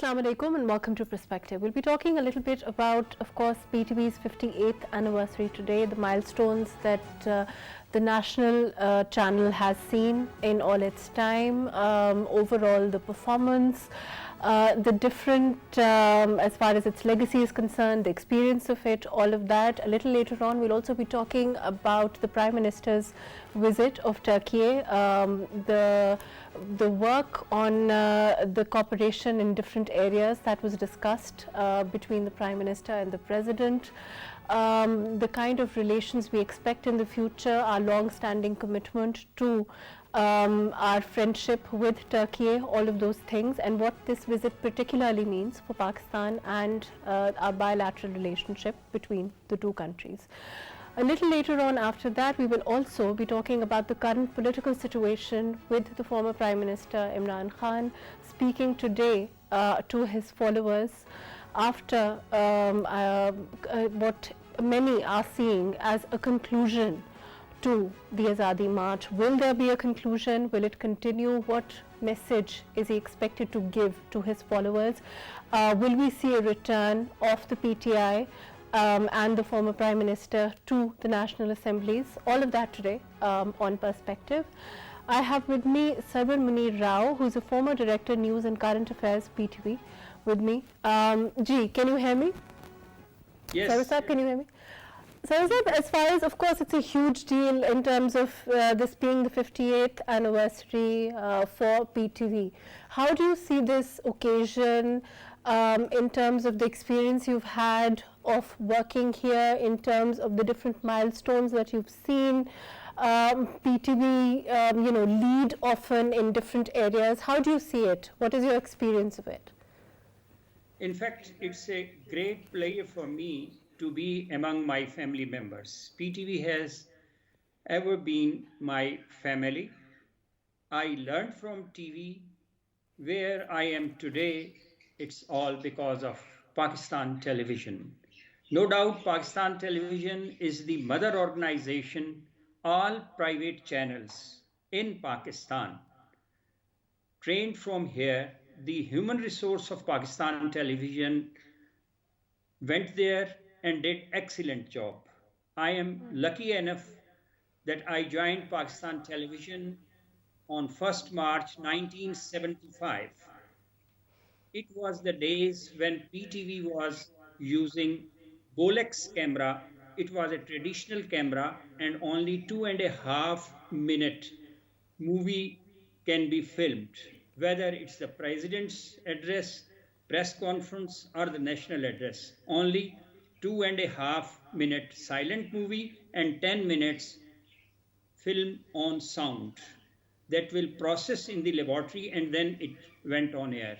Assalamu alaikum and welcome to Perspective. We'll be talking a little bit about, of course, PTV's 58th anniversary today, the milestones that the national channel has seen in all its time, overall the performance, the different, as far as its legacy is concerned, the experience of it, all of that. A little later on, we'll also be talking about the Prime Minister's visit of Turkey, the work on the cooperation in different areas that was discussed between the Prime Minister and the President, the kind of relations we expect in the future, our long-standing commitment to our friendship with Turkey, all of those things, and what this visit particularly means for Pakistan and our bilateral relationship between the two countries. A little later on after that, we will also be talking about the current political situation with the former Prime Minister Imran Khan speaking today to his followers after what many are seeing as a conclusion to the Azadi March. Will there be a conclusion? Will it continue? What message is he expected to give to his followers? Will we see a return of the PTI and the former Prime Minister to the National Assemblies? All of that today on Perspective. I have with me Sarwar Munir Rao, who's a former Director News and Current Affairs PTV with me. Ji, can you hear me? Yes. Sarwar Sahab, can you hear me? Sarwar Sahab, as far as, of course, it's a huge deal in terms of this being the 58th anniversary for PTV. How do you see this occasion in terms of the experience you've had of working here, in terms of the different milestones that you've seen? PTV, lead often in different areas. How do you see it? What is your experience of it? In fact, it's a great pleasure for me to be among my family members. PTV has ever been my family. I learned from TV. Where I am today, it's all because of Pakistan Television. No doubt Pakistan Television is the mother organization, all private channels in Pakistan. Trained from here, the human resource of Pakistan Television went there and did excellent job. I am lucky enough that I joined Pakistan Television on 1st March 1975. It was the days when PTV was using Bolex camera. It was a traditional camera and only 2.5 minute movie can be filmed, whether it's the president's address, press conference or the national address. Only 2.5 minute silent movie and 10 minutes film on sound that will process in the laboratory and then it went on air.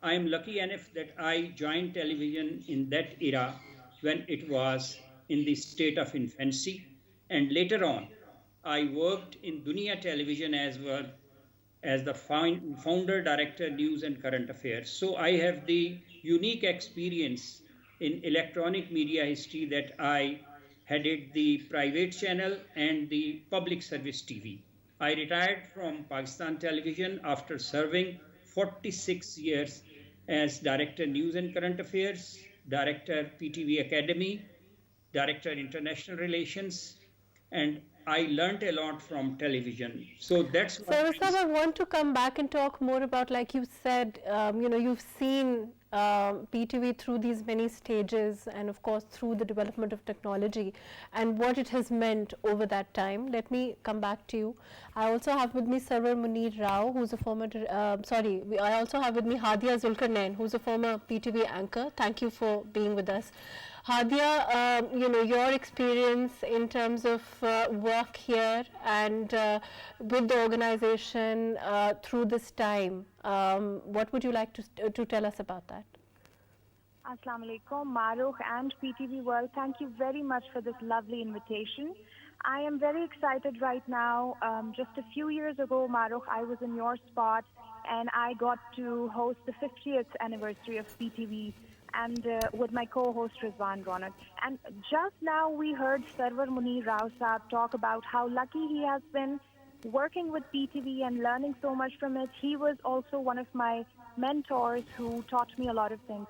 I am lucky enough that I joined television in that era when it was in the state of infancy, and later on I worked in Dunia Television as well as the founder, director, news and current affairs. So I have the unique experience in electronic media history that I headed the private channel and the public service TV. I retired from Pakistan Television after serving 46 years as Director News and Current Affairs, Director PTV Academy, Director International Relations, and I learned a lot from television. So that's what I want to come back and talk more about, like you said, you've seen PTV through these many stages and of course through the development of technology and what it has meant over that time. Let me come back to you. I also have with me Sarwar Munir Rao, who's a former, I also have with me Hadia Zulkarnain, who's a former PTV anchor. Thank you for being with us. Hadia, your experience in terms of work here and with the organization through this time, what would you like to tell us about that? Assalamu alaikum, MAHRUKH and PTV World. Thank you very much for this lovely invitation. I am very excited right now. Just a few years ago, MAHRUKH, I was in your spot and I got to host the 50th anniversary of PTV and with my co-host Rizwan Ronak. And just now we heard Sarwar Munir Rao Saab talk about how lucky he has been working with PTV and learning so much from it. He was also one of my mentors who taught me a lot of things.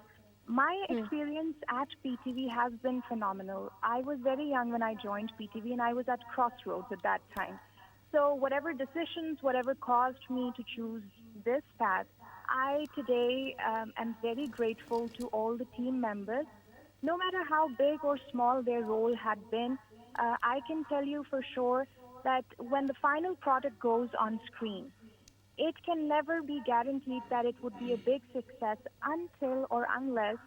My experience at PTV has been phenomenal. I was very young when I joined PTV and I was at crossroads at that time. So, whatever decisions, whatever caused me to choose this path, I today am very grateful to all the team members. No matter how big or small their role had been, I can tell you for sure that when the final product goes on screen, it can never be guaranteed that it would be a big success until or unless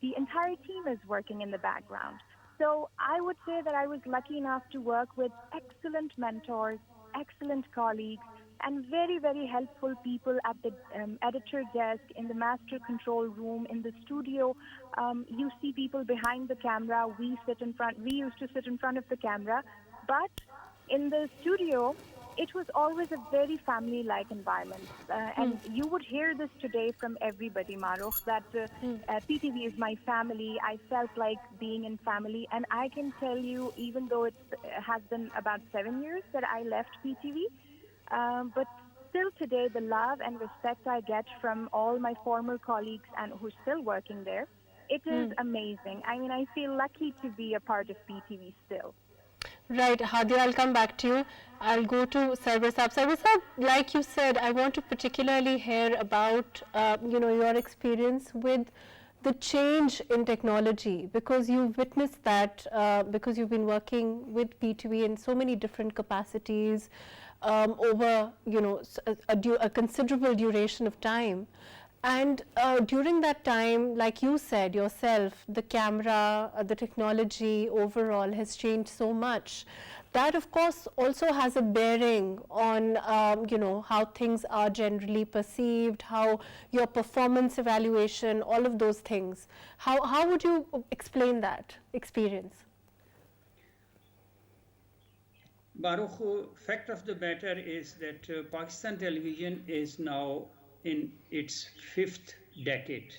the entire team is working in the background. So I would say that I was lucky enough to work with excellent mentors, excellent colleagues, and very, very helpful people at the editor desk, in the master control room, in the studio. You see people behind the camera. We sit in front. We used to sit in front of the camera, but in the studio, it was always a very family like environment. And you would hear this today from everybody, Marukh, that PTV is my family. I felt like being in family. And I can tell you, even though it has been about 7 years that I left PTV, but still today, the love and respect I get from all my former colleagues and who's still working there, it is amazing. I mean, I feel lucky to be a part of PTV still. Right, Hadia, I'll come back to you. I'll go to Sarwar Saab. Sarwar Saab, like you said, I want to particularly hear about, your experience with the change in technology, because you've witnessed that, because you've been working with PTV in so many different capacities over, a considerable duration of time. And during that time, like you said yourself, the camera, the technology overall has changed so much. That, of course, also has a bearing on, how things are generally perceived, how your performance evaluation, all of those things. How would you explain that experience? Mahruch, fact of the matter is that Pakistan television is now in its 5th decade.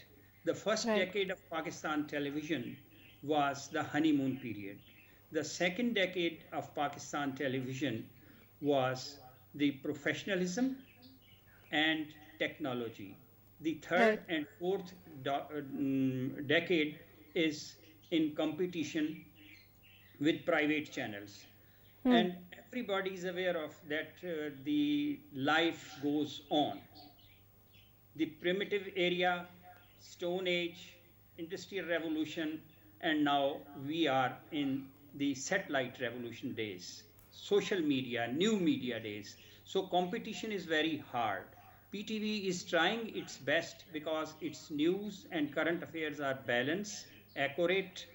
The first decade of Pakistan television was the honeymoon period. The second decade of Pakistan television was the professionalism and technology. The third and fourth decade is in competition with private channels. And everybody is aware of that the life goes on. The primitive era, Stone Age, Industrial Revolution, and now we are in the satellite revolution days, social media, new media days. So competition is very hard. PTV is trying its best because its news and current affairs are balanced, accurate,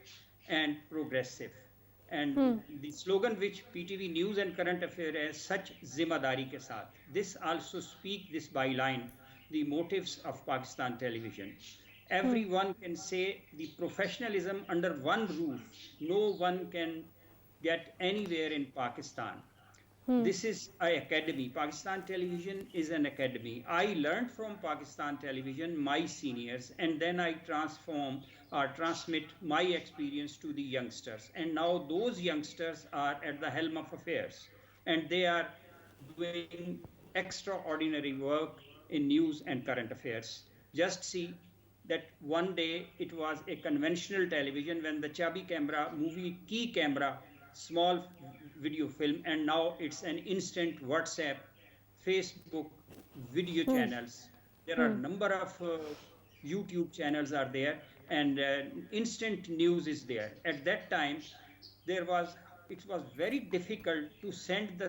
and progressive. And the slogan which PTV News and Current Affairs has, such zimmedari ke saath. This also speak this byline, the motives of Pakistan television. Everyone can say the professionalism under one roof. No one can get anywhere in Pakistan. This is an academy. Pakistan television is an academy. I learned from Pakistan television, my seniors, and then I transmit my experience to the youngsters. And now those youngsters are at the helm of affairs, and they are doing extraordinary work in news and current affairs. Just see that one day it was a conventional television when the Chabi camera, movie key camera, small video film, and now it's an instant WhatsApp, Facebook video channels. There are a number of YouTube channels are there, and instant news is there. At that time, it was very difficult to send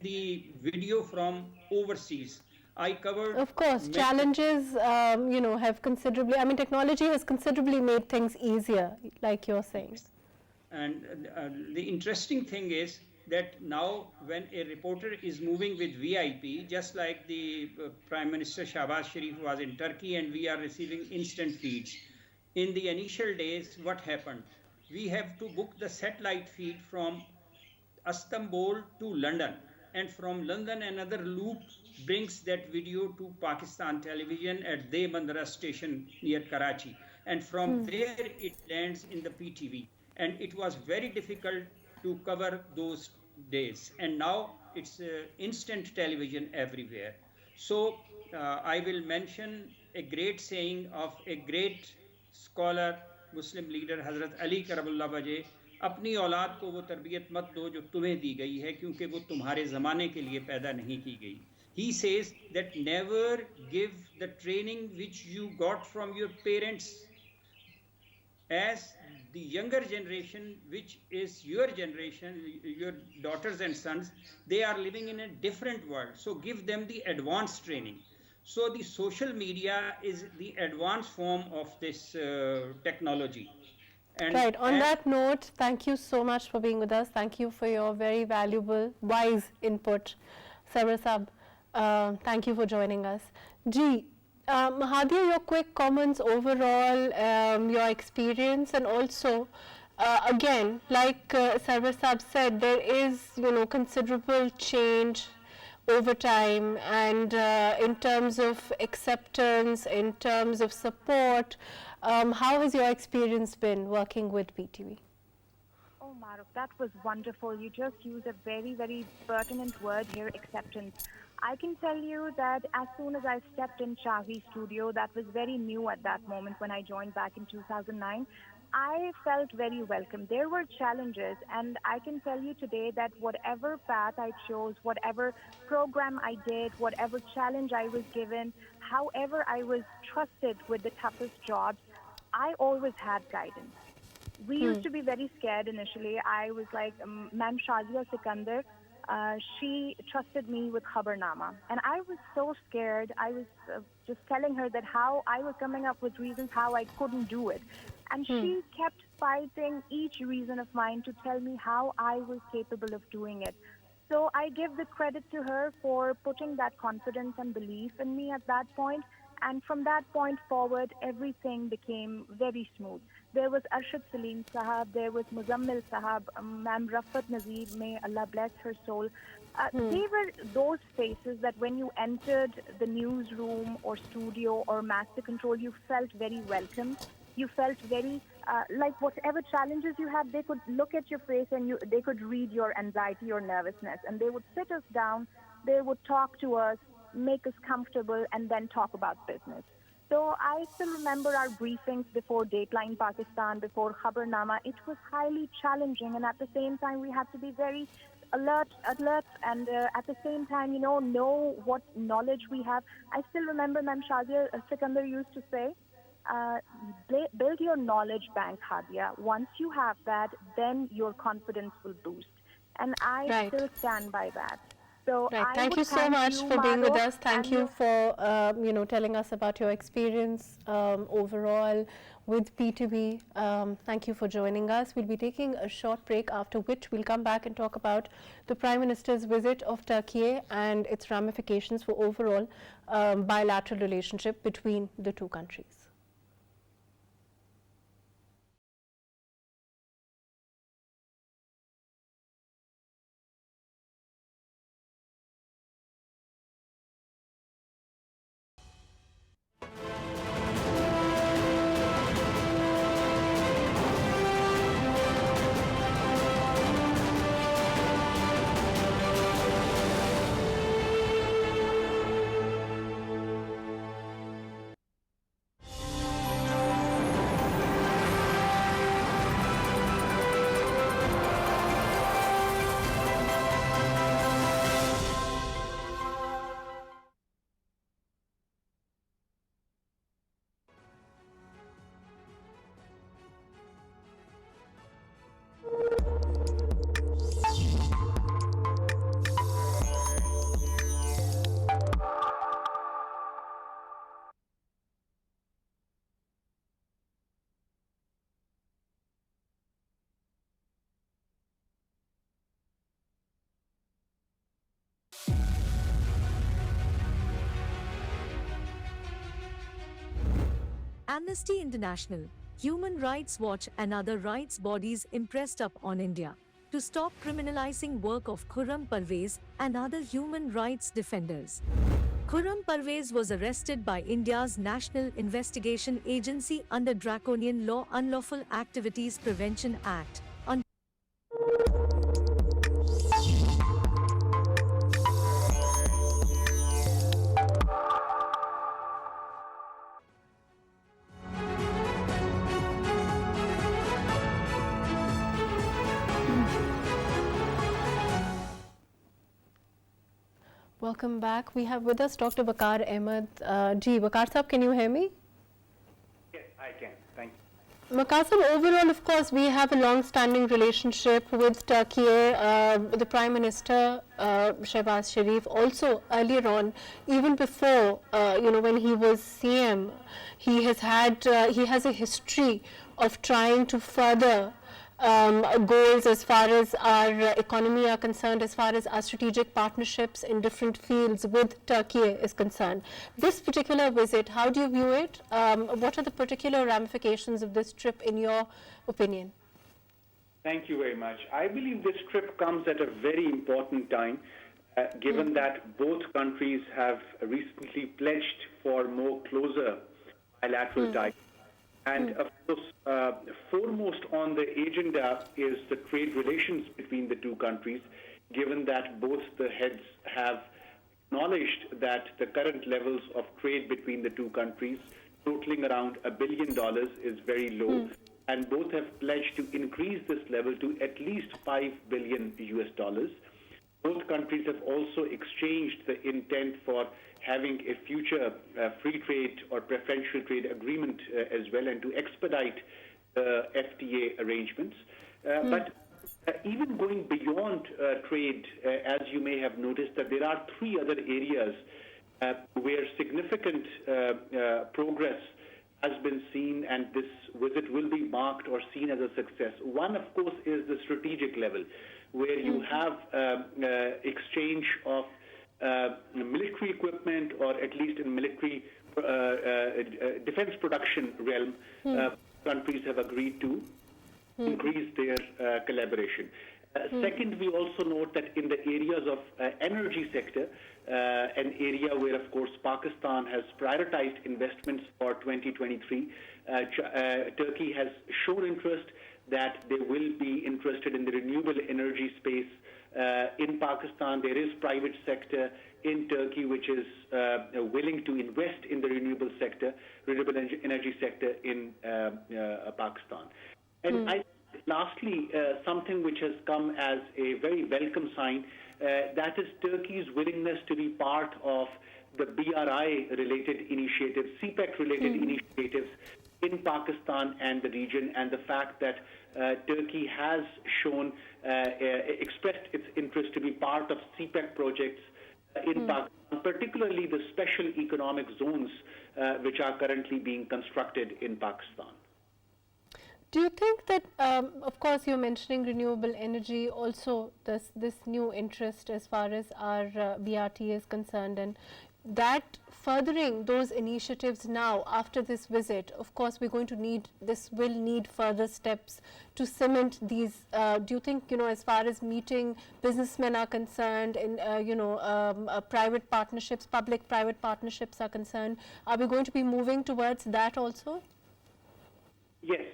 the video from overseas. I covered. Of course, challenges, have considerably. I mean, technology has considerably made things easier, like you're saying. And the interesting thing is that now when a reporter is moving with VIP, just like the Prime Minister Shahbaz Sharif was in Turkey, and we are receiving instant feeds. In the initial days, what happened? We have to book the satellite feed from Istanbul to London, and from London another loop brings that video to Pakistan television at De Bandra station near Karachi, and from there it lands in the PTV. And it was very difficult to cover those days. And now it's instant television everywhere. So I will mention a great saying of a great scholar, Muslim leader, Hazrat Ali Karabullah Wajeh, अपनी औलाद को वो तरबियत मत दो जो तुम्हें दी गई है, क्योंकि वो तुम्हारे ज़माने के लिए पैदा नहीं की गई. He says that never give the training which you got from your parents as the younger generation, which is your generation, your daughters and sons, they are living in a different world. So give them the advanced training. So the social media is the advanced form of this technology. And right. On that note, thank you so much for being with us. Thank you for your very valuable, wise input. Sarwar Saab, thank you for joining us. Ji, Mahadia, your quick comments overall, your experience, and also, again, like Sarwar Saab said, there is, considerable change over time, and in terms of acceptance, in terms of support, how has your experience been working with PTV? Oh, Mahrukh, that was wonderful. You just used a very, very pertinent word here, acceptance. I can tell you that as soon as I stepped in SHAHI studio, that was very new at that moment when I joined back in 2009. I felt very welcome. There were challenges, and I can tell you today that whatever path I chose, whatever program I did, whatever challenge I was given, however I was trusted with the toughest jobs, I always had guidance. We used to be very scared initially. I was like, Ma'am Shazia Sikandar, she trusted me with Khabernama. And I was so scared. I was just telling her that how I was coming up with reasons how I couldn't do it. And she kept fighting each reason of mine to tell me how I was capable of doing it. So I give the credit to her for putting that confidence and belief in me at that point. And from that point forward, everything became very smooth. There was Arshad Salim Sahab, there was Muzammil Sahab, Ma'am Rafat Nazir, may Allah bless her soul. They were those faces that when you entered the newsroom or studio or master control, you felt very welcome. You felt very, like whatever challenges you had, they could look at your face and they could read your anxiety or nervousness. And they would sit us down, they would talk to us, make us comfortable, and then talk about business. So I still remember our briefings before Dateline Pakistan, before Khabernama. It was highly challenging, and at the same time, we had to be very alert, and at the same time, know what knowledge we have. I still remember Ma'am Shazia Sikandar used to say, build your knowledge bank, Hadia. Once you have that, then your confidence will boost. And I still stand by that. So Thank you so much for being with us. Thank you for telling us about your experience overall with PTV. Thank you for joining us. We'll be taking a short break, after which we'll come back and talk about the Prime Minister's visit of Turkey and its ramifications for overall bilateral relationship between the two countries. Amnesty International, Human Rights Watch and other rights bodies impressed up on India to stop criminalizing work of Khurram Parvez and other human rights defenders. Khurram Parvez was arrested by India's National Investigation Agency under Draconian Law Unlawful Activities Prevention Act on Welcome back. We have with us Dr. Waqar Ahmed. Waqar Sahab, can you hear me? Yes, I can. Thank you. Waqar Sahab, overall, of course, we have a long-standing relationship with Turkey. The Prime Minister, Shehbaz Sharif, also earlier on, even before, when he was CM, he has a history of trying to further goals as far as our economy are concerned, as far as our strategic partnerships in different fields with Turkey is concerned. This particular visit, how do you view it? What are the particular ramifications of this trip in your opinion? Thank you very much. I believe this trip comes at a very important time, given that both countries have recently pledged for more closer bilateral ties. And of course, foremost on the agenda is the trade relations between the two countries, given that both the heads have acknowledged that the current levels of trade between the two countries, totaling around $1 billion, is very low. And both have pledged to increase this level to at least $5 billion US. Both countries have also exchanged the intent for having a future free trade or preferential trade agreement as well, and to expedite FTA arrangements. But even going beyond trade, as you may have noticed, that there are three other areas where significant progress has been seen, and this visit will be marked or seen as a success. One, of course, is the strategic level, where you have exchange of military equipment, or at least in military defense production realm, countries have agreed to increase their collaboration. Second, we also note that in the areas of energy sector, an area where, of course, Pakistan has prioritized investments for 2023, Turkey has shown interest that they will be interested in the renewable energy space. In Pakistan, there is private sector in Turkey which is willing to invest in the renewable energy sector in Pakistan. And lastly, something which has come as a very welcome sign, that is Turkey's willingness to be part of the BRI-related initiatives, CPEC-related initiatives in Pakistan and the region, and the fact that Turkey has expressed its interest to be part of CPEC projects in Pakistan, particularly the special economic zones which are currently being constructed in Pakistan. Do you think that, of course, you're mentioning renewable energy, also this new interest as far as our BRT is concerned, and that furthering those initiatives now after this visit, of course, we're going to need further steps to cement these. Do you think, as far as meeting businessmen are concerned, and private partnerships, public-private partnerships are concerned, are we going to be moving towards that also? Yes.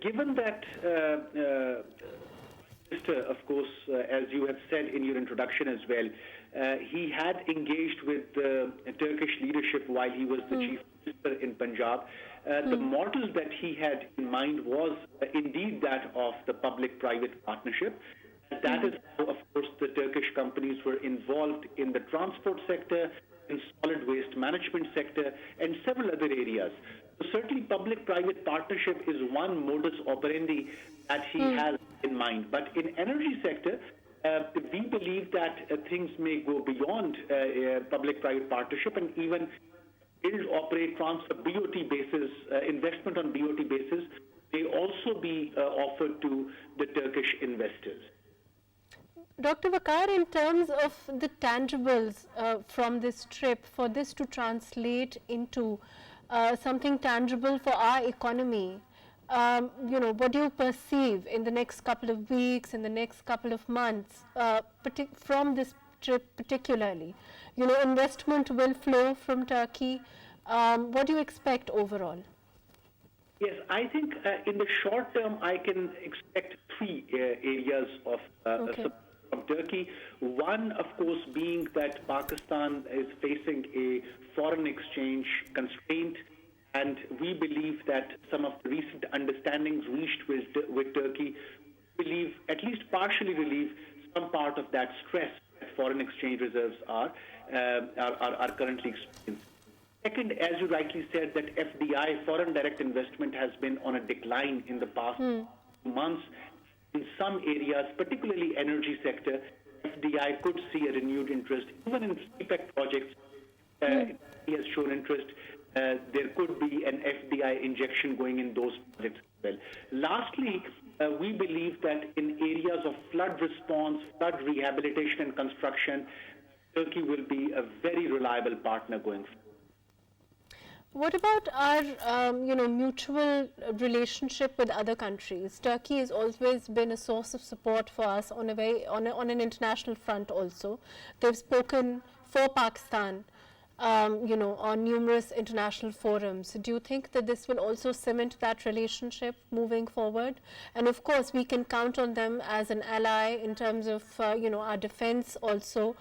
Given that, of course, as you have said in your introduction as well, he had engaged with the Turkish leadership while he was the chief minister in Punjab. The model that he had in mind was indeed that of the public-private partnership. That is how, of course, the Turkish companies were involved in the transport sector, in solid waste management sector, and several other areas. So certainly public-private partnership is one modus operandi that he has in mind. But in energy sector, we believe that things may go beyond public-private partnership, and even build, operate, transfer BOT basis, investment on BOT basis may also be offered to the Turkish investors. Dr. Waqar, in terms of the tangibles from this trip, for this to translate into something tangible for our economy, what do you perceive in the next couple of weeks, in the next couple of months, from this trip particularly? Investment will flow from Turkey. What do you expect overall? Yes, I think in the short term, I can expect three areas of support from Turkey. One, of course, being that Pakistan is facing a foreign exchange constraint, and we believe that some of the recent understandings reached with Turkey at least partially relieve some part of that stress that foreign exchange reserves are currently experiencing. Second, as you rightly said, that FDI, foreign direct investment, has been on a decline in the past months. In some areas, particularly energy sector, FDI could see a renewed interest. Even in CPEC projects, he has shown interest. There could be an FDI injection going in those projects as well. Lastly, we believe that in areas of flood response, flood rehabilitation and construction, Turkey will be a very reliable partner going forward. What about our, mutual relationship with other countries? Turkey has always been a source of support for us on an international front. Also, they've spoken for Pakistan, on numerous international forums. Do you think that this will also cement that relationship moving forward? And of course, we can count on them as an ally in terms of, our defense also.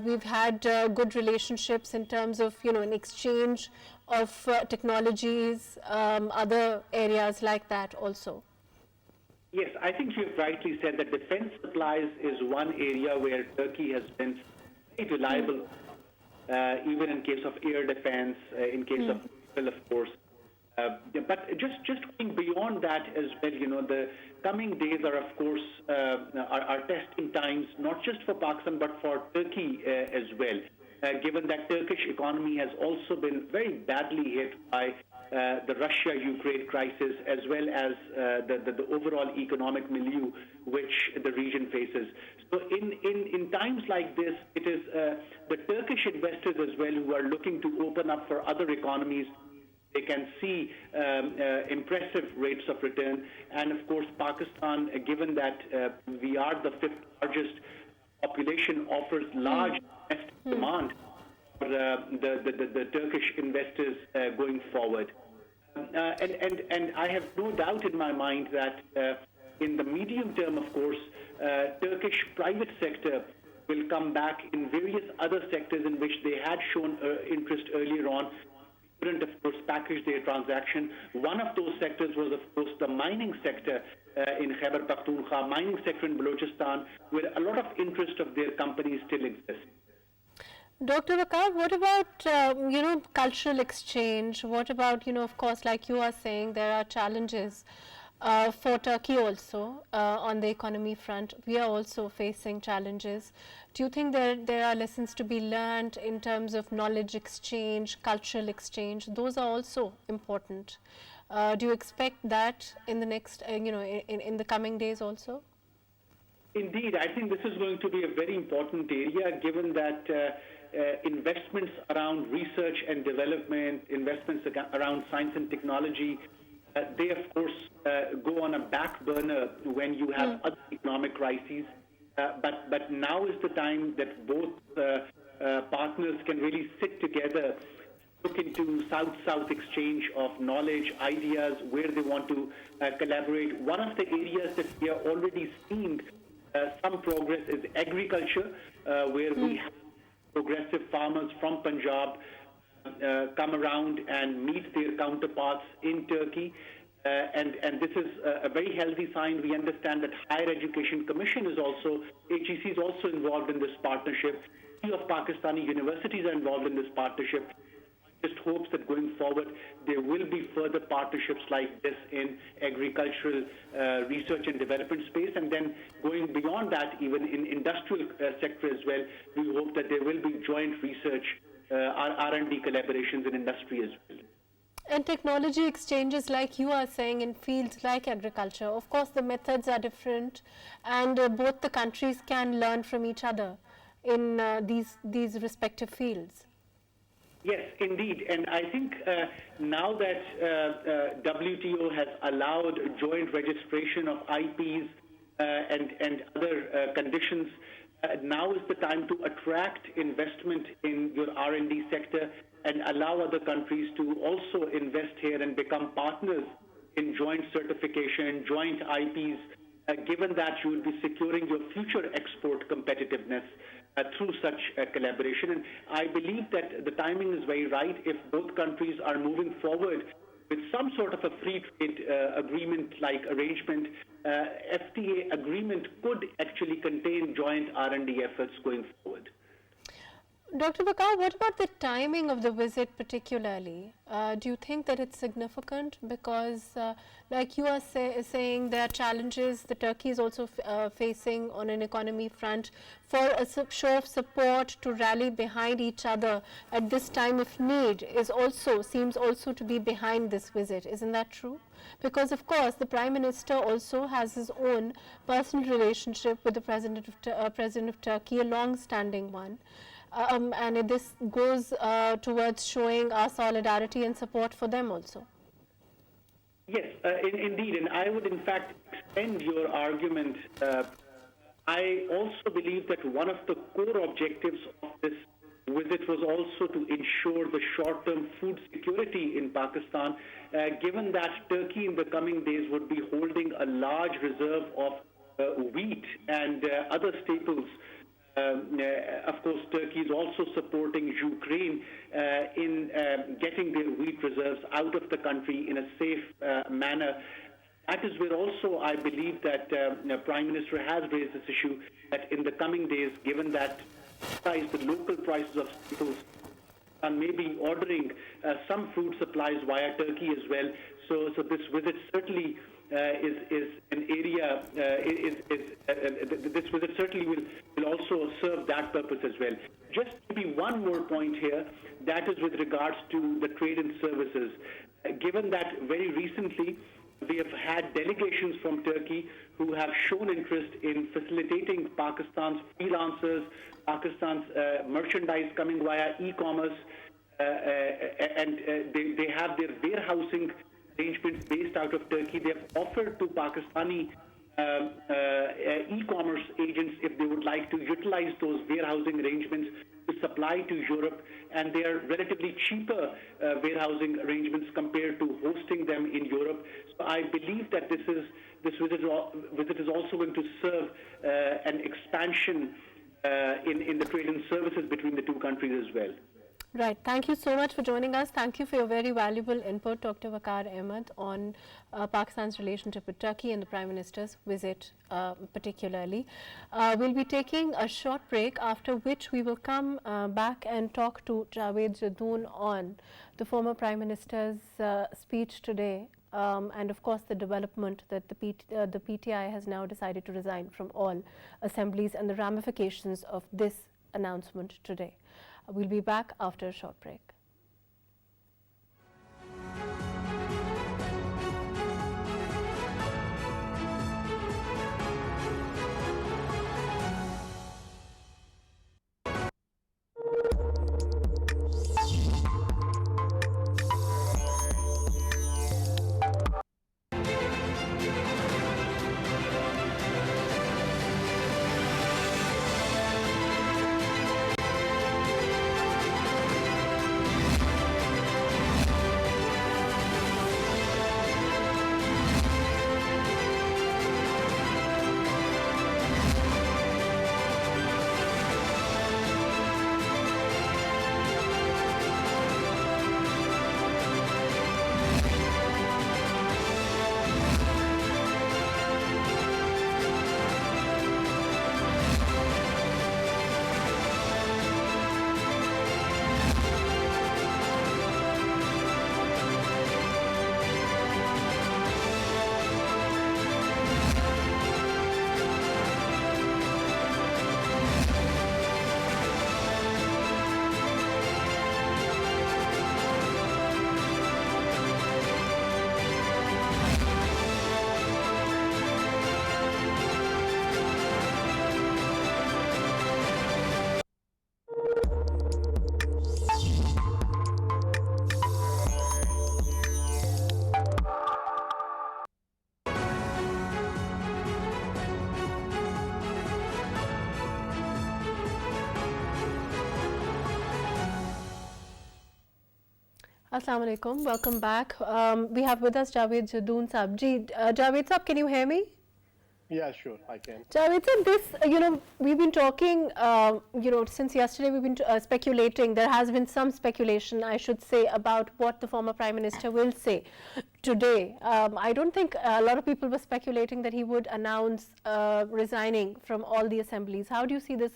We've had good relationships in terms of, an exchange of technologies, other areas like that also. Yes, I think you've rightly said that defense supplies is one area where Turkey has been very reliable. Even in case of air defense, in case of missile, of course. But just going beyond that as well, the coming days are, of course, are testing times, not just for Pakistan, but for Turkey as well, given that Turkish economy has also been very badly hit by the Russia-Ukraine crisis, as well as the overall economic milieu which the region faces. So in times like this, it is the Turkish investors as well who are looking to open up for other economies. They can see impressive rates of return. And of course, Pakistan, given that we are the fifth largest population, offers large domestic demand for the Turkish investors going forward. And I have no doubt in my mind that in the medium term, of course, Turkish private sector will come back in various other sectors in which they had shown interest earlier on. We couldn't, of course, package their transaction. One of those sectors was, of course, the mining sector in Khyber Pakhtunkhwa, mining sector in Balochistan, where a lot of interest of their companies still exists. Dr. Waqar, what about, cultural exchange? What about, of course, like you are saying, there are challenges for Turkey also on the economy front. We are also facing challenges. Do you think there are lessons to be learned in terms of knowledge exchange, cultural exchange? Those are also important. Do you expect that in the next, in the coming days also? Indeed, I think this is going to be a very important area, given that investments around research and development, investments around science and technology, they of course go on a back burner when you have other economic crises. But now is the time that both partners can really sit together, look into South-South exchange of knowledge, ideas, where they want to collaborate. One of the areas that we are already seeing some progress is agriculture, where we have progressive farmers from Punjab come around and meet their counterparts in Turkey. And this is a very healthy sign. We understand that Higher Education Commission is also, HEC is also involved in this partnership. Few of Pakistani universities are involved in this partnership. Just hopes that going forward there will be further partnerships like this in agricultural research and development space, and then going beyond that, even in industrial sector as well, we hope that there will be joint research, R&D collaborations in industry as well. And technology exchanges, like you are saying, in fields like agriculture, of course the methods are different, and both the countries can learn from each other in these respective fields. Yes, indeed. And I think now that WTO has allowed joint registration of IPs and other conditions, now is the time to attract investment in your R&D sector and allow other countries to also invest here and become partners in joint certification, joint IPs, given that you will be securing your future export competitiveness through such collaboration. And I believe that the timing is very right. If both countries are moving forward with some sort of a free trade agreement-like arrangement, FTA agreement could actually contain joint R&D efforts going forward. Dr. Waqar, what about the timing of the visit particularly? Do you think that it's significant? Because like you are saying, there are challenges the Turkey is also facing on an economy front. For a show of support to rally behind each other at this time of need seems also to be behind this visit. Isn't that true? Because of course the Prime Minister also has his own personal relationship with the President of Turkey, a long-standing one. And this goes towards showing our solidarity and support for them also. Yes, indeed, and I would in fact extend your argument. I also believe that one of the core objectives of this visit was also to ensure the short-term food security in Pakistan, given that Turkey in the coming days would be holding a large reserve of wheat and other staples. Of course, Turkey is also supporting Ukraine in getting their wheat reserves out of the country in a safe manner. That is where also I believe that Prime Minister has raised this issue, that in the coming days, given that the local prices of staples, and maybe ordering some food supplies via Turkey as well. So this visit certainly is an area. This visit certainly will also serve that purpose as well. Just maybe one more point here, that is with regards to the trade and services. Given that very recently we have had delegations from Turkey who have shown interest in facilitating Pakistan's freelancers, Pakistan's merchandise coming via e-commerce, and they have their warehousing arrangements based out of Turkey. They have offered to Pakistani e-commerce agents if they would like to utilize those warehousing arrangements to supply to Europe, and they are relatively cheaper warehousing arrangements compared to hosting them in Europe. So I believe that this visit is also going to serve an expansion in the trade and services between the two countries as well. Right. Thank you so much for joining us. Thank you for your very valuable input, Dr. Waqar Ahmed, on Pakistan's relationship with Turkey and the Prime Minister's visit particularly. We'll be taking a short break, after which we will come back and talk to Javed Jadoon on the former Prime Minister's speech today, and of course the development that the PTI has now decided to resign from all assemblies and the ramifications of this announcement today. We'll be back after a short break. Assalamu alaikum. Welcome back. We have with us Javed Jadoon Saab. Javed Saab, can you hear me? Yeah, sure, I can. Javed sir, this, we've been talking, since yesterday we've been speculating. There has been some speculation, I should say, about what the former Prime Minister will say today. I don't think a lot of people were speculating that he would announce resigning from all the assemblies. How do you see this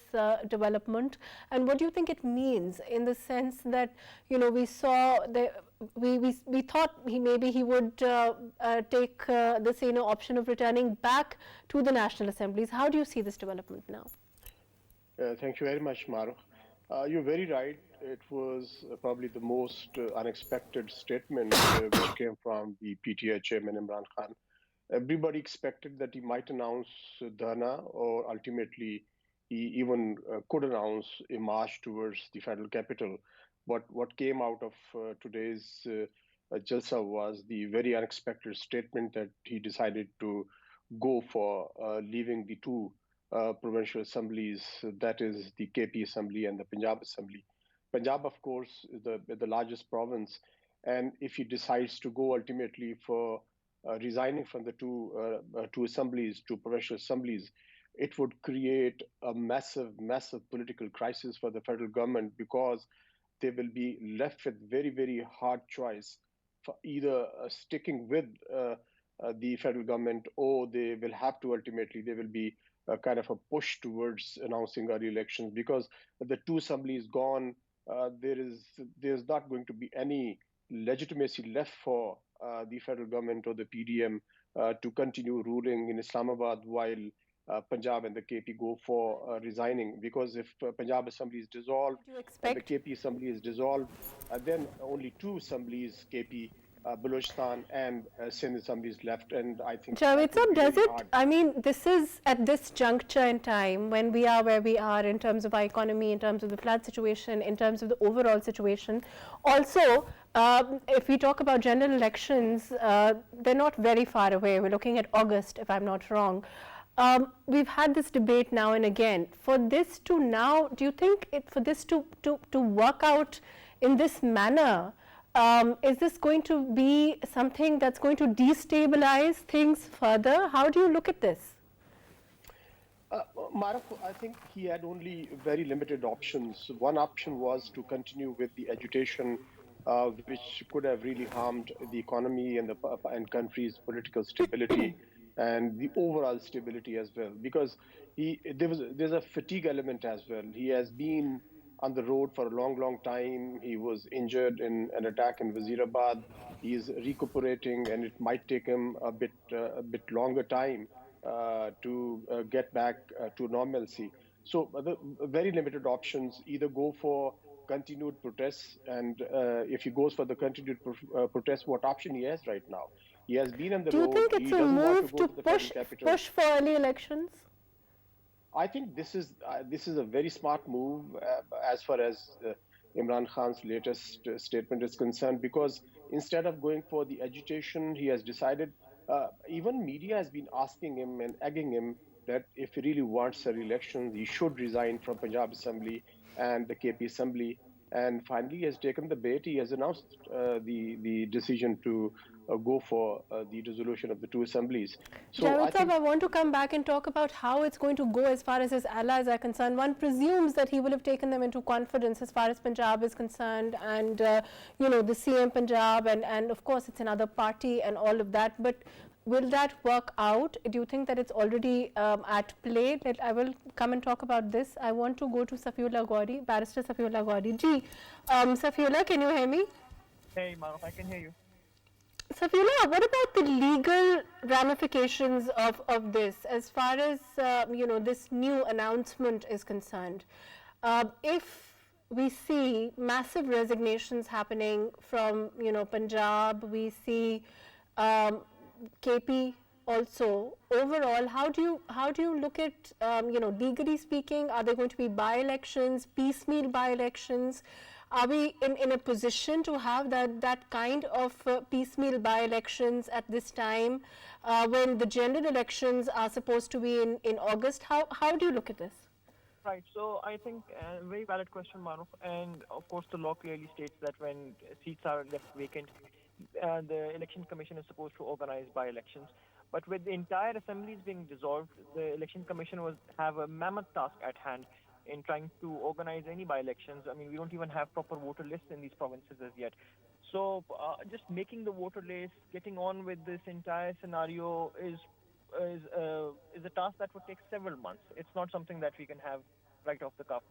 development, and what do you think it means in the sense that, we saw the we thought maybe he would take the option of returning back to the national assemblies. How do you see this development now? Thank you very much, MAHRUKH. You're very right. It was probably the most unexpected statement which came from the PTI chairman Imran Khan. Everybody expected that he might announce Dharna, or ultimately he even could announce a march towards the federal capital. But what came out of today's Jalsa was the very unexpected statement that he decided to go for leaving the two provincial assemblies, that is the KP Assembly and the Punjab Assembly. Punjab, of course, is the largest province, and if he decides to go ultimately for resigning from the two assemblies, two provincial assemblies, it would create a massive political crisis for the federal government, because they will be left with very hard choice for either sticking with the federal government, or they will have to ultimately, there will be a kind of a push towards announcing early elections, because the two assemblies gone, there's not going to be any legitimacy left for the federal government or the PDM to continue ruling in Islamabad while Punjab and the KP go for resigning. Because if Punjab Assembly is dissolved and the KP Assembly is dissolved, then only two assemblies, KP, Balochistan and Sindh assemblies left, and I think Javed sir, does it, I mean, this is at this juncture in time when we are where we are in terms of our economy, in terms of the flood situation, in terms of the overall situation. Also, if we talk about general elections, they're not very far away. We're looking at August, if I'm not wrong. We've had this debate now and again. For this to now, do you think for this to work out in this manner, is this going to be something that's going to destabilize things further? How do you look at this? MAHRUKH, I think he had only very limited options. One option was to continue with the agitation, which could have really harmed the economy and the country's political stability and the overall stability as well. Because there's a fatigue element as well. He has been on the road for a long time. He was injured in an attack in Wazirabad. He is recuperating, and it might take him a bit longer time to get back to normalcy. So the very limited options: either go for continued protests, and if he goes for the continued protests, what option he has right now? He has been on the road. Do you think it's a move to push for early elections? I think this is a very smart move as far as Imran Khan's latest statement is concerned, because instead of going for the agitation, he has decided, even media has been asking him and egging him that if he really wants early elections, he should resign from Punjab Assembly and the KP Assembly. And finally, he has taken the bait. He has announced the decision to go for the dissolution of the two assemblies. So I want to come back and talk about how it's going to go as far as his allies are concerned. One presumes that he will have taken them into confidence as far as Punjab is concerned, and the CM Punjab, and of course it's another party and all of that. But will that work out? Do you think that it's already at play? I will come and talk about this. I want to go to Safiullah Gauri, Barrister Safiullah Gauri. Safiullah, can you hear me? Hey, MAHRUKH, I can hear you. Safiullah, what about the legal ramifications of this as far as this new announcement is concerned? If we see massive resignations happening from Punjab, we see KP also. Overall, how do you look at legally speaking? Are there going to be by-elections, piecemeal by-elections? Are we in a position to have that kind of piecemeal by-elections at this time when the general elections are supposed to be in August? How do you look at this? Right. So I think a very valid question, MAHRUKH. And of course, the law clearly states that when seats are left vacant, the election commission is supposed to organize by-elections. But with the entire assemblies being dissolved, the election commission have a mammoth task at hand in trying to organize any by-elections. I mean, we don't even have proper voter lists in these provinces as yet. So just making the voter list, getting on with this entire scenario is a task that would take several months. It's not something that we can have right off the cuff.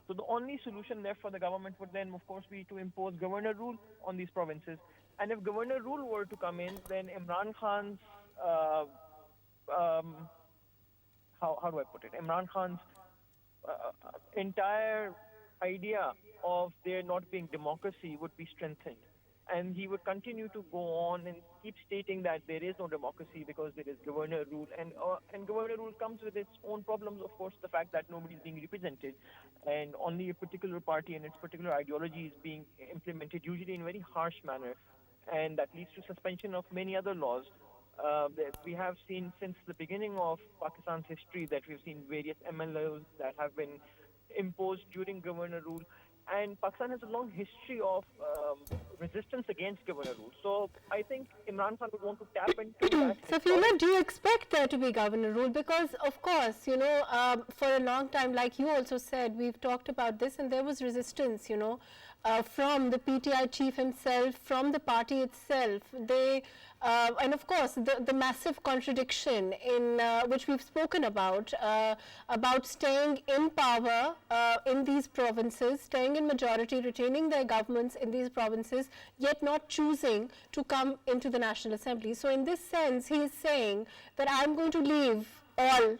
So the only solution left for the government would then, of course, be to impose governor rule on these provinces. And if governor rule were to come in, then Imran Khan's how do I put it? Imran Khan's entire idea of there not being democracy would be strengthened. And he would continue to go on and keep stating that there is no democracy because there is governor rule. And governor rule comes with its own problems, of course, the fact that nobody is being represented and only a particular party and its particular ideology is being implemented, usually in a very harsh manner. And that leads to suspension of many other laws. That we have seen since the beginning of Pakistan's history, that we've seen various MLOs that have been imposed during governor rule. And Pakistan has a long history of resistance against governor rule. So I think Imran Khan would want to tap into that. Safila, do you expect there to be governor rule? Because, of course, you know, for a long time, like you also said, we've talked about this, and there was resistance, you know, from the PTI chief himself, from the party itself. They, and of course, the massive contradiction in which we've spoken about staying in power in these provinces, staying in majority, retaining their governments in these provinces, yet not choosing to come into the National Assembly. So in this sense, he is saying that I'm going to leave all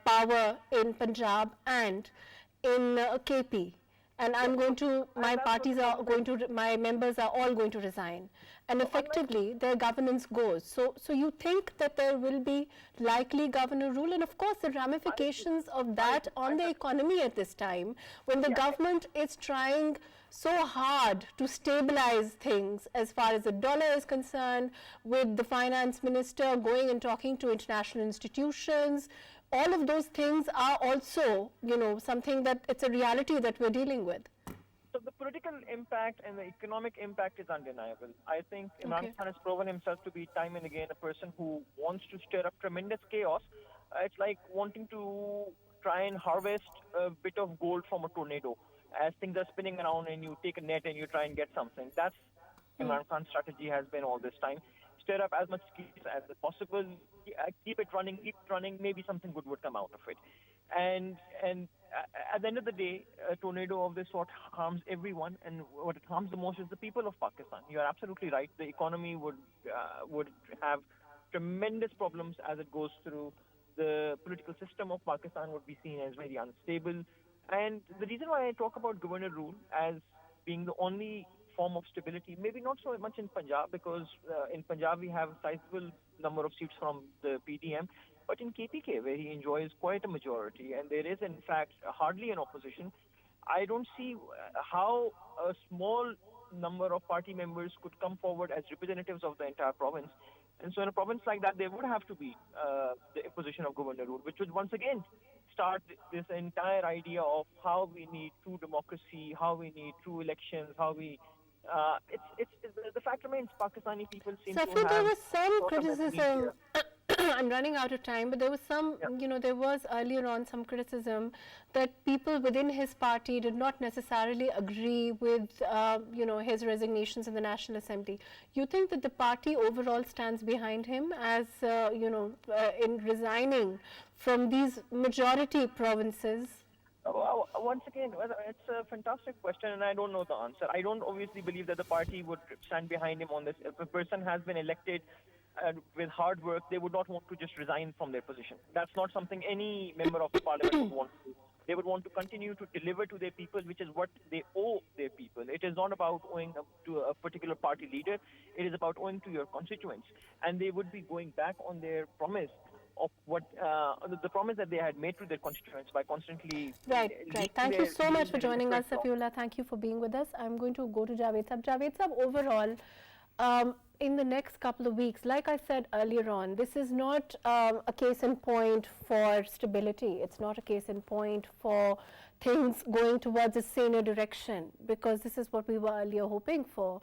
power in Punjab and in KP. And I'm going to, my parties are going to, my members are all going to resign. And effectively, their governance goes. So you think that there will be likely governor rule, and of course the ramifications of that on the economy at this time, when the government is trying so hard to stabilize things as far as the dollar is concerned, with the finance minister going and talking to international institutions. All of those things are also, you know, something that it's a reality that we're dealing with. So the political impact and the economic impact is undeniable. I think Imran Khan has proven himself to be time and again a person who wants to stir up tremendous chaos. It's like wanting to try and harvest a bit of gold from a tornado. As things are spinning around and you take a net and you try and get something. That's Imran Khan's strategy has been all this time. Stir up as much chaos as possible, keep it running, maybe something good would come out of it. And at the end of the day, a tornado of this sort harms everyone, and what it harms the most is the people of Pakistan. You are absolutely right. The economy would have tremendous problems as it goes through. The political system of Pakistan would be seen as very unstable. And the reason why I talk about governor rule as being the only form of stability, maybe not so much in Punjab, because in Punjab we have a sizable number of seats from the PDM, but in KPK, where he enjoys quite a majority, and there is in fact hardly an opposition, I don't see how a small number of party members could come forward as representatives of the entire province. And so in a province like that, there would have to be the imposition of governor rule, which would once again start this entire idea of how we need true democracy, how we need true elections, how we the fact remains Pakistani people seem to have... there was some criticism, I'm running out of time, but there was some, you know, there was earlier on some criticism that people within his party did not necessarily agree with, you know, his resignations in the National Assembly. You think that the party overall stands behind him as, you know, in resigning from these majority provinces? Once again, it's a fantastic question, and I don't know the answer. I don't obviously believe that the party would stand behind him on this. If a person has been elected with hard work, they would not want to just resign from their position. That's not something any member of the parliament would want to do. They would want to continue to deliver to their people, which is what they owe their people. It is not about owing to a particular party leader. It is about owing to your constituents. And they would be going back on their promise of what the promise that they had made to their constituents by constantly... Right. Thank you so much for joining us, Safiullah. Thank you for being with us. I'm going to go to Javed Sab. Javed Sab, overall, in the next couple of weeks, like I said earlier on, this is not a case in point for stability. It's not a case in point for things going towards a saner direction, because this is what we were earlier hoping for.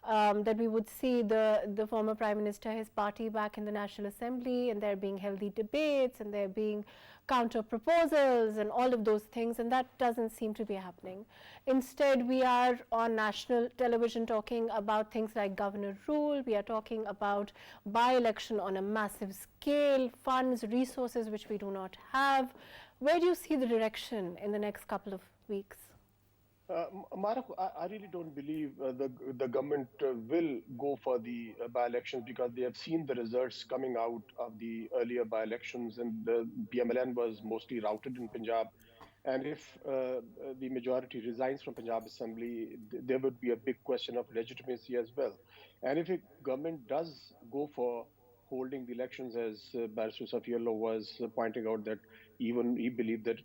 that we would see the former Prime Minister, his party back in the National Assembly, and there being healthy debates and there being counter proposals and all of those things, and that doesn't seem to be happening. Instead, we are on national television talking about things like governor rule, we are talking about by-election on a massive scale, funds, resources which we do not have. Where do you see the direction in the next couple of weeks? MAHRUKH, I really don't believe the government will go for the by-elections because they have seen the results coming out of the earlier by-elections, and the PMLN was mostly routed in Punjab. And if the majority resigns from Punjab Assembly, there would be a big question of legitimacy as well. And if a government does go for holding the elections, as Barrister Safiullah was pointing out, that even he believed that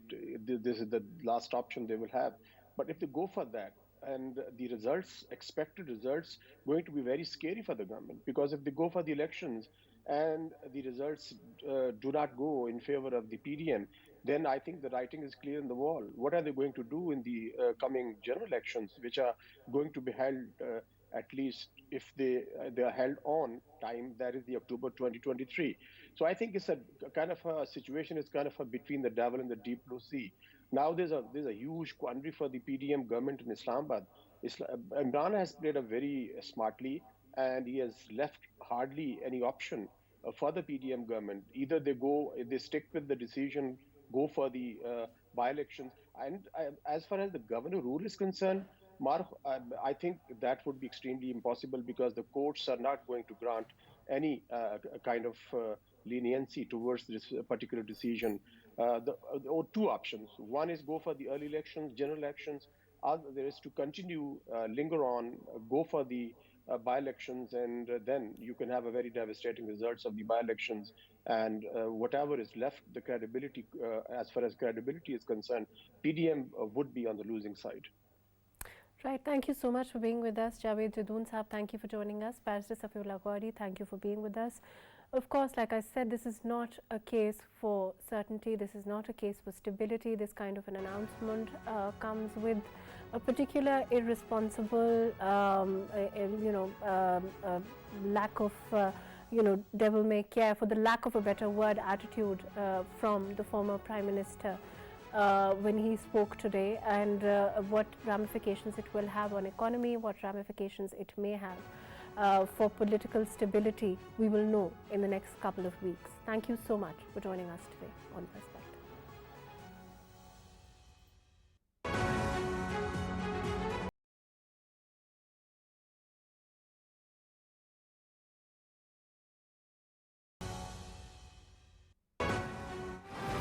this is the last option they will have. But if they go for that, and the results, expected results, going to be very scary for the government, because if they go for the elections and the results do not go in favor of the PDM, then I think the writing is clear in the wall. What are they going to do in the coming general elections, which are going to be held at least, if they are held on time, that is the October 2023. So I think it's a kind of a situation, it's kind of a between the devil and the deep blue sea. Now there's a huge quandary for the PDM government in Islamabad. Imran has played a very smartly, and he has left hardly any option for the PDM government. Either they stick with the decision, go for the by-elections. And as far as the governor rule is concerned, MAHRUKH, I think that would be extremely impossible, because the courts are not going to grant any kind of leniency towards this particular decision. Or two options. One is go for the early elections, general elections. There is to continue, linger on, go for the by-elections, and then you can have a very devastating results of the by-elections. And whatever is left, the credibility, as far as credibility is concerned, PDM would be on the losing side. Right. Thank you so much for being with us. Javed Jadoon Saab, thank you for joining us. Barrister Safiullah Ghauri, thank you for being with us. Of course, like I said, this is not a case for certainty. This is not a case for stability. This kind of an announcement comes with a particular irresponsible, lack of, devil may care, for the lack of a better word, attitude from the former Prime Minister when he spoke today, and what ramifications it will have on economy, what ramifications it may have for political stability, we will know in the next couple of weeks. Thank you so much for joining us today on Perspective.